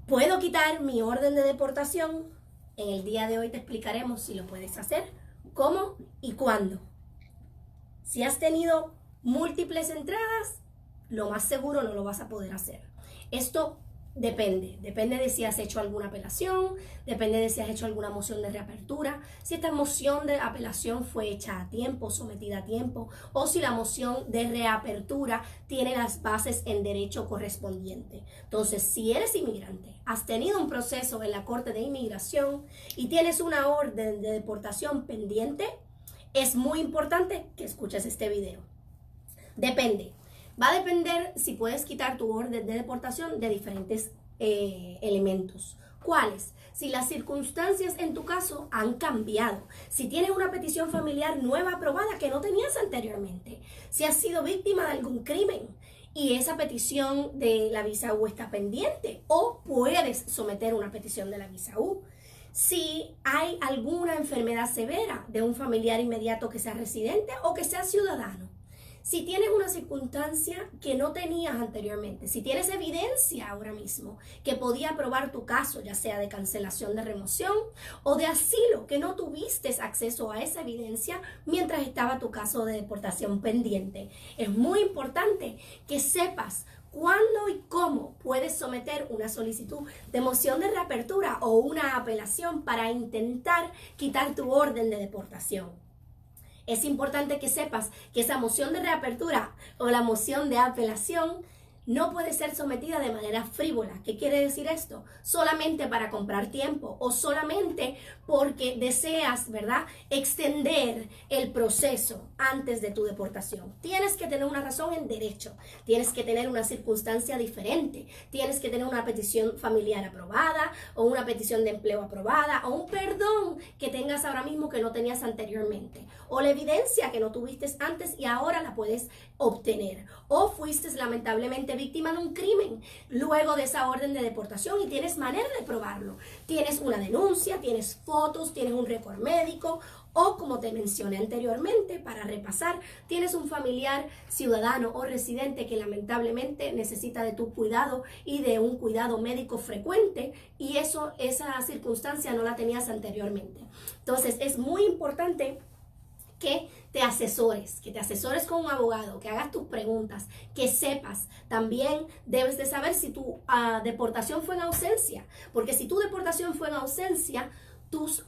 ¿Puedo quitar mi orden de deportación? En el día de hoy te explicaremos si lo puedes hacer, cómo y cuándo. Si has tenido múltiples entradas, lo más seguro no lo vas a poder hacer. Esto depende de si has hecho alguna apelación, depende de si has hecho alguna moción de reapertura, si esta moción de apelación fue hecha a tiempo, sometida a tiempo, o si la moción de reapertura tiene las bases en derecho correspondiente. Entonces, si eres inmigrante, has tenido un proceso en la Corte de Inmigración y tienes una orden de deportación pendiente, es muy importante que escuches este video. Depende. Va a depender si puedes quitar tu orden de deportación de diferentes elementos. ¿Cuáles? Si las circunstancias en tu caso han cambiado, si tienes una petición familiar nueva aprobada que no tenías anteriormente, si has sido víctima de algún crimen y esa petición de la visa U está pendiente, o puedes someter una petición de la visa U. Si hay alguna enfermedad severa de un familiar inmediato que sea residente o que sea ciudadano. Si tienes una circunstancia que no tenías anteriormente, si tienes evidencia ahora mismo que podía probar tu caso, ya sea de cancelación de remoción o de asilo, que no tuviste acceso a esa evidencia mientras estaba tu caso de deportación pendiente. Es muy importante que sepas cuándo y cómo puedes someter una solicitud de moción de reapertura o una apelación para intentar quitar tu orden de deportación. Es importante que sepas que esa moción de reapertura o la moción de apelación no puede ser sometida de manera frívola. ¿Qué quiere decir esto? Solamente para comprar tiempo o solamente porque deseas, ¿verdad?, extender el proceso antes de tu deportación. Tienes que tener una razón en derecho, tienes que tener una circunstancia diferente, tienes que tener una petición familiar aprobada o una petición de empleo aprobada o un perdón que tengas ahora mismo que no tenías anteriormente, o la evidencia que no tuviste antes y ahora la puedes obtener, o fuiste lamentablemente víctima de un crimen luego de esa orden de deportación y tienes manera de probarlo. Tienes una denuncia, tienes fotos, tienes un récord médico, o como te mencioné anteriormente, para repasar, tienes un familiar ciudadano o residente que lamentablemente necesita de tu cuidado y de un cuidado médico frecuente, y esa circunstancia no la tenías anteriormente. Entonces es muy importante que te asesores con un abogado, que hagas tus preguntas, que sepas. También debes de saber si tu deportación fue en ausencia, porque si tu deportación fue en ausencia, tus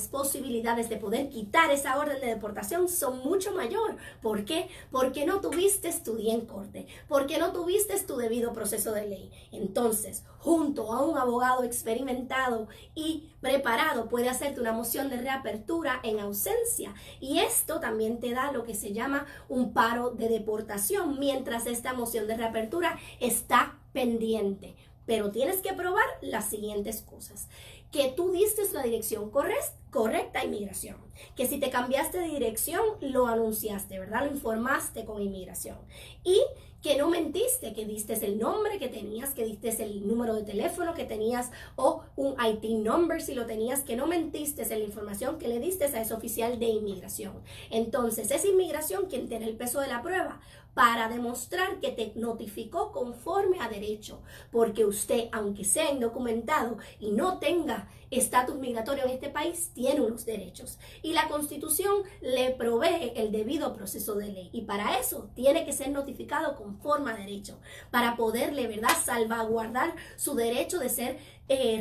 posibilidades de poder quitar esa orden de deportación son mucho mayor. ¿Por qué? Porque no tuviste tu día en corte, porque no tuviste tu debido proceso de ley. Entonces, junto a un abogado experimentado y preparado, puede hacerte una moción de reapertura en ausencia, y esto también te da lo que se llama un paro de deportación mientras esta moción de reapertura está pendiente. Pero tienes que probar las siguientes cosas: que tú diste la dirección correcta a inmigración, que si te cambiaste de dirección lo anunciaste, ¿verdad? Lo informaste con inmigración, y que no mentiste, que diste el nombre que tenías, que diste el número de teléfono que tenías o un IT number si lo tenías, que no mentiste en la información que le diste a ese oficial de inmigración. Entonces es inmigración quien tiene el peso de la prueba para demostrar que te notificó conforme a derecho, porque usted, aunque sea indocumentado y no tenga estatus migratorio en este país, tiene unos derechos, y la Constitución le provee el debido proceso de ley, y para eso tiene que ser notificado conforme a derecho, para poderle, ¿verdad?, salvaguardar su derecho de ser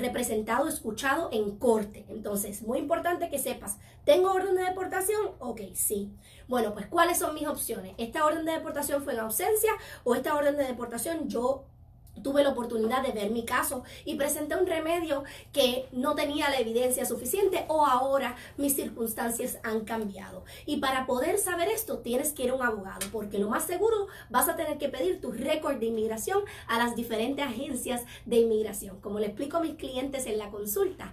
representado, escuchado en corte. Entonces, muy importante que sepas: ¿tengo orden de deportación? Ok, sí. Bueno, pues ¿cuáles son mis opciones? ¿Esta orden de deportación fue en ausencia o esta orden de deportación yo tuve la oportunidad de ver mi caso y presenté un remedio que no tenía la evidencia suficiente, o ahora mis circunstancias han cambiado? Y para poder saber esto tienes que ir a un abogado, porque lo más seguro vas a tener que pedir tu récord de inmigración a las diferentes agencias de inmigración. Como le explico a mis clientes en la consulta,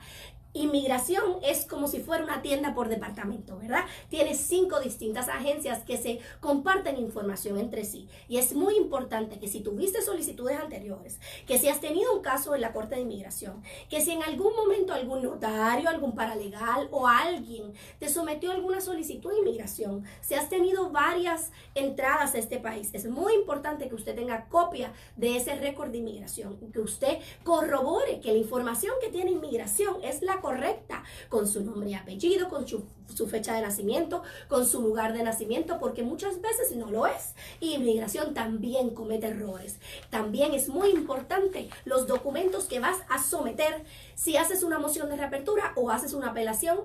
Inmigración es como si fuera una tienda por departamento, ¿verdad? Tiene 5 distintas agencias que se comparten información entre sí. Y es muy importante que si tuviste solicitudes anteriores, que si has tenido un caso en la Corte de Inmigración, que si en algún momento algún notario, algún paralegal o alguien te sometió alguna solicitud de inmigración, si has tenido varias entradas a este país, es muy importante que usted tenga copia de ese récord de inmigración, que usted corrobore que la información que tiene inmigración es la correcta, con su nombre y apellido, con su fecha de nacimiento, con su lugar de nacimiento, porque muchas veces no lo es. Y inmigración también comete errores. También es muy importante los documentos que vas a someter si haces una moción de reapertura o haces una apelación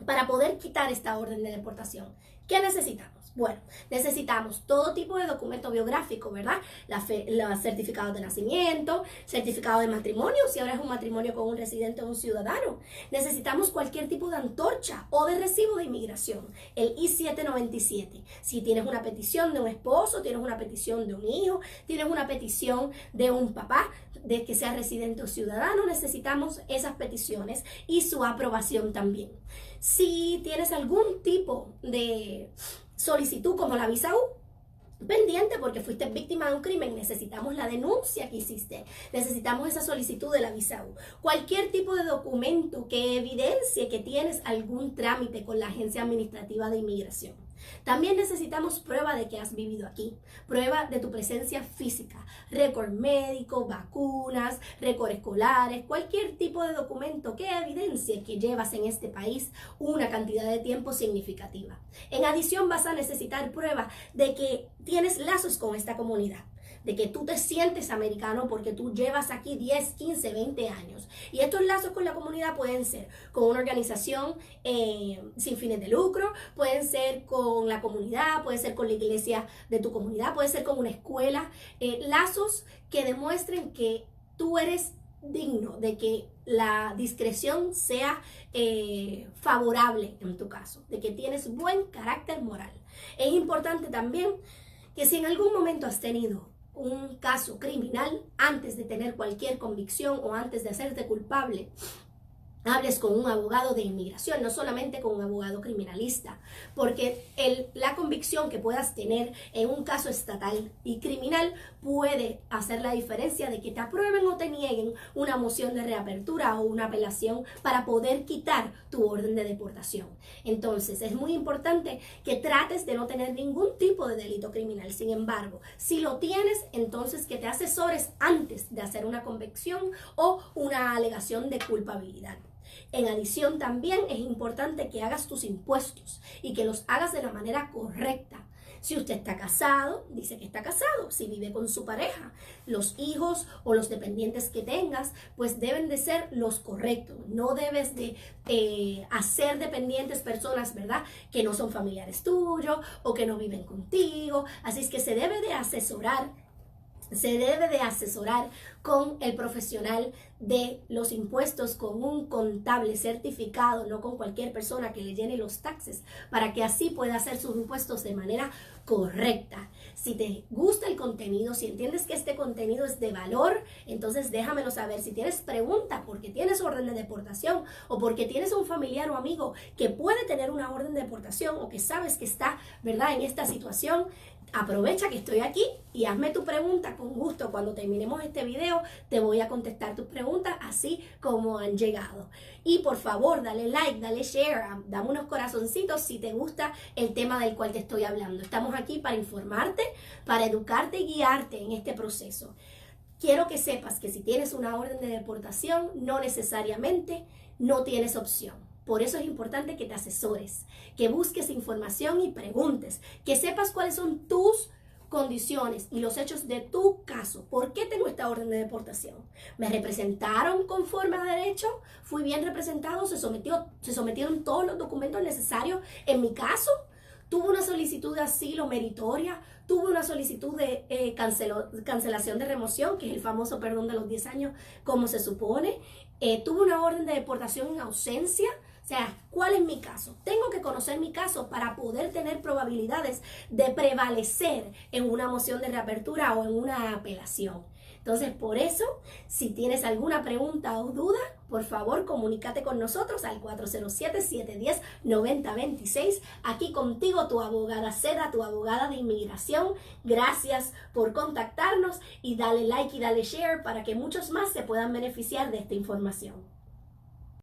para poder quitar esta orden de deportación. ¿Qué necesitamos? Bueno, necesitamos todo tipo de documento biográfico, ¿verdad? Los certificados de nacimiento, certificado de matrimonio, si ahora es un matrimonio con un residente o un ciudadano. Necesitamos cualquier tipo de antorcha o de recibo de inmigración, el I-797. Si tienes una petición de un esposo, tienes una petición de un hijo, tienes una petición de un papá, de que sea residente o ciudadano, necesitamos esas peticiones y su aprobación también. Si tienes algún tipo de solicitud como la visa U, pendiente porque fuiste víctima de un crimen, necesitamos la denuncia que hiciste, necesitamos esa solicitud de la visa U. Cualquier tipo de documento que evidencie que tienes algún trámite con la Agencia Administrativa de Inmigración. También necesitamos prueba de que has vivido aquí, prueba de tu presencia física, récord médico, vacunas, récord escolares, cualquier tipo de documento que evidencie que llevas en este país una cantidad de tiempo significativa. En adición, vas a necesitar prueba de que tienes lazos con esta comunidad, de que tú te sientes americano porque tú llevas aquí 10, 15, 20 años. Y estos lazos con la comunidad pueden ser con una organización sin fines de lucro, pueden ser con la comunidad, puede ser con la iglesia de tu comunidad, puede ser con una escuela. Lazos que demuestren que tú eres digno, de que la discreción sea favorable en tu caso, de que tienes buen carácter moral. Es importante también que si en algún momento has tenido un caso criminal, antes de tener cualquier convicción o antes de hacerte culpable, hables con un abogado de inmigración, no solamente con un abogado criminalista, porque la convicción que puedas tener en un caso estatal y criminal puede hacer la diferencia de que te aprueben o te nieguen una moción de reapertura o una apelación para poder quitar tu orden de deportación. Entonces, es muy importante que trates de no tener ningún tipo de delito criminal. Sin embargo, si lo tienes, entonces que te asesores antes de hacer una convicción o una alegación de culpabilidad. En adición, también es importante que hagas tus impuestos y que los hagas de la manera correcta. Si usted está casado, dice que está casado. Si vive con su pareja, los hijos o los dependientes que tengas, pues deben de ser los correctos. No debes de hacer dependientes personas, ¿verdad?, que no son familiares tuyos o que no viven contigo. Así es que se debe de asesorar con el profesional de los impuestos, con un contable certificado, no con cualquier persona que le llene los taxes, para que así pueda hacer sus impuestos de manera correcta. Si te gusta el contenido, si entiendes que este contenido es de valor, entonces déjamelo saber. Si tienes preguntas porque tienes orden de deportación o porque tienes un familiar o amigo que puede tener una orden de deportación o que sabes que está, ¿verdad?, en esta situación, aprovecha que estoy aquí y hazme tu pregunta con gusto. Cuando terminemos este video te voy a contestar tus preguntas así como han llegado. Y por favor, dale like, dale share, dame unos corazoncitos si te gusta el tema del cual te estoy hablando. Estamos aquí para informarte, para educarte y guiarte en este proceso. Quiero que sepas que si tienes una orden de deportación, no necesariamente no tienes opción. Por eso es importante que te asesores, que busques información y preguntes, que sepas cuáles son tus condiciones y los hechos de tu caso. ¿Por qué tengo esta orden de deportación? ¿Me representaron conforme a derecho? ¿Fui bien representado? ¿Se sometieron todos los documentos necesarios en mi caso? ¿Tuve una solicitud de asilo meritoria? ¿Tuve una solicitud de cancelación de remoción, que es el famoso perdón de los 10 años, como se supone? ¿Tuve una orden de deportación en ausencia? O sea, ¿cuál es mi caso? Tengo que conocer mi caso para poder tener probabilidades de prevalecer en una moción de reapertura o en una apelación. Entonces, por eso, si tienes alguna pregunta o duda, por favor, comunícate con nosotros al 407-710-9026. Aquí contigo tu abogada Seda, tu abogada de inmigración. Gracias por contactarnos y dale like y dale share para que muchos más se puedan beneficiar de esta información.